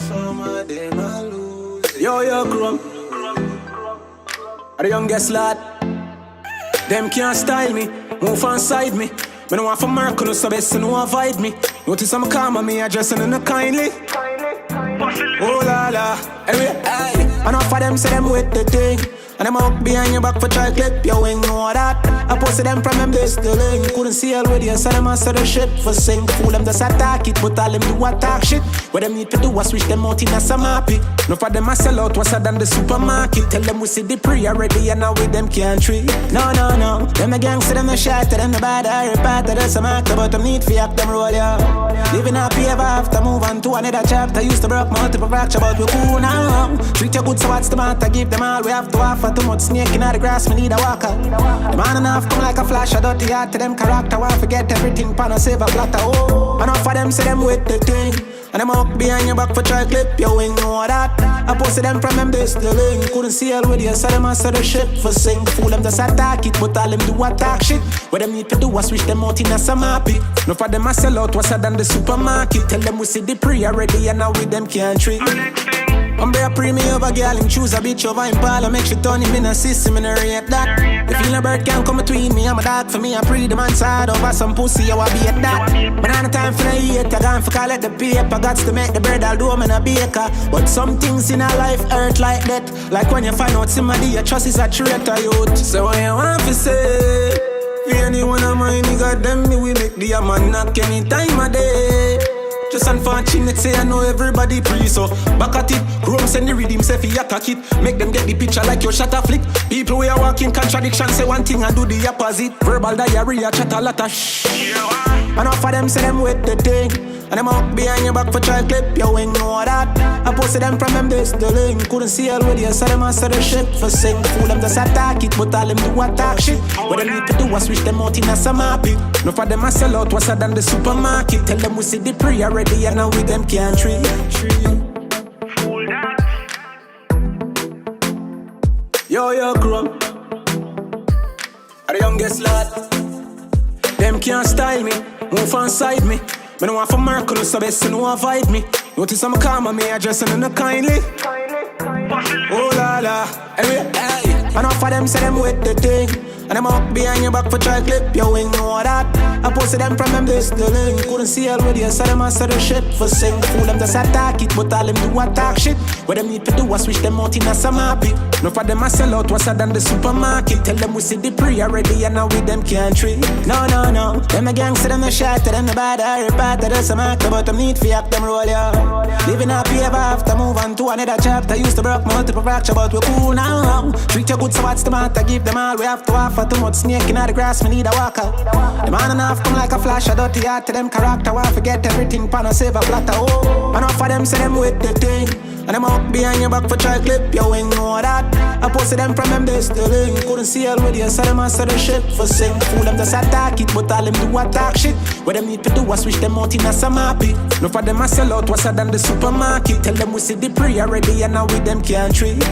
Some of them I lose. Yo, Chrome. The youngest lad. Them can't style me, move on side me. Me no want for Mercury, so best to know avoid me. Notice I'm calm on me, addressing in a kindly. Oh la la, anyway, aye. Enough of them say them with the thing. And them out behind your back for try clip your wing, know that. I posted them from them this the link. Couldn't see all with you, so them answer the shit for sing. Fool them just attack it, but all them do attack shit. What them need to do is switch them out in a some happy. Enough of them a sell out, what's than the supermarket. Tell them we see the pre already and now with them can't treat. No, them the gangster, them the shot, them the bad, I repart to some actor, but them need for act them roll, yeah. Living happy ever after, move on to another chapter. Used to broke multiple fracture, but we cool now. Treat you good, so what's the matter? Give them all we have to offer. Too much snake in the grass, me need a walker. The man enough come like a flash, I dirty heart to them character. Why forget everything, pan a silver platter. Oh, enough of them say them with the thing. And them out behind your back for try clip your wing, know that. I posted them from them this the link. Couldn't see all with you, so them answer the shit for sing. Fool them just attack it, but all them do attack shit. What them need to do is switch them out in a some happy. No for them I sell out, what's than the supermarket. Tell them we see the pre already and now with them can't treat. I'm bare premium over girl, him choose a bitch over him pal. Make sure turn him in a system and I rate that. The feel a bird can't come between me, I'm a dog for me. I pre the man side over some pussy, I will be at that. But on the time for the hate, I gone for collect the paper. Gots to make the bird, I'll do them in a baker. But some things in our life hurt like that. Like when you find out somebody you trust is a traitor, youth. So what you want to say? For anyone of mine, nigga, them me we make the man knock any time of day. Just unfortunate, say I know everybody pre, so back at it. Chrome send the rhythm, say fi attack it. Make them get the picture like your shutter flick. People we are walking contradiction, say one thing and do the opposite. Verbal diarrhea, chat a lot of shh. Enough of them say them with the thing. And them out behind your back for try clip your wing, know that. I posted them from them this the link. Couldn't see all with you, so them answer the shit for sing. Fool them just attack it, but all them do attack shit. What them need to do is switch them out in a some happy. No for them a sell out, what's than the supermarket. Tell them we see the pre already and now with them can't treat. Yo, Chrome. The youngest lad. Them can't style me, move on side me. Me no want for Mercury, so best to know avoid me. Notice I'm calm on me, addressing in a kindly. Oh la la, anyway, aye. Enough of them say them with the thing. And them out behind your back for try clip your wing, know that. I posted them from them this the link. Couldn't see all with you, so them answer the shit for sing. Fool them just attack it, but all them do attack shit. What them need to do is switch them out in a some happy. No for them I sell out, what's than the supermarket. Tell them we see the pre already and now with them can't treat. No, them the gangster, them the shot, them the bad, I repart to some actor, but them need for act them roll, yeah. Living happy ever after, move on to another chapter. Used to broke multiple fracture, but we cool now. Treat you good, so what's the matter? Give them all we have to offer. Too much snake in the grass, me need a walker. The man enough come like a flash, a dirty heart to them character. Why forget everything, pan a silver platter. Oh, enough of them say them with the thing. And them out behind your back for try clip your wing, know that. I posted them from them this the link. Couldn't see all with you, so them answer the shit for sing. Fool them just attack it, but all them do attack shit. What them need to do is switch them out in a some happy. No for them I sell out, what's than the supermarket. Tell them we see the pre already and now with them can't treat.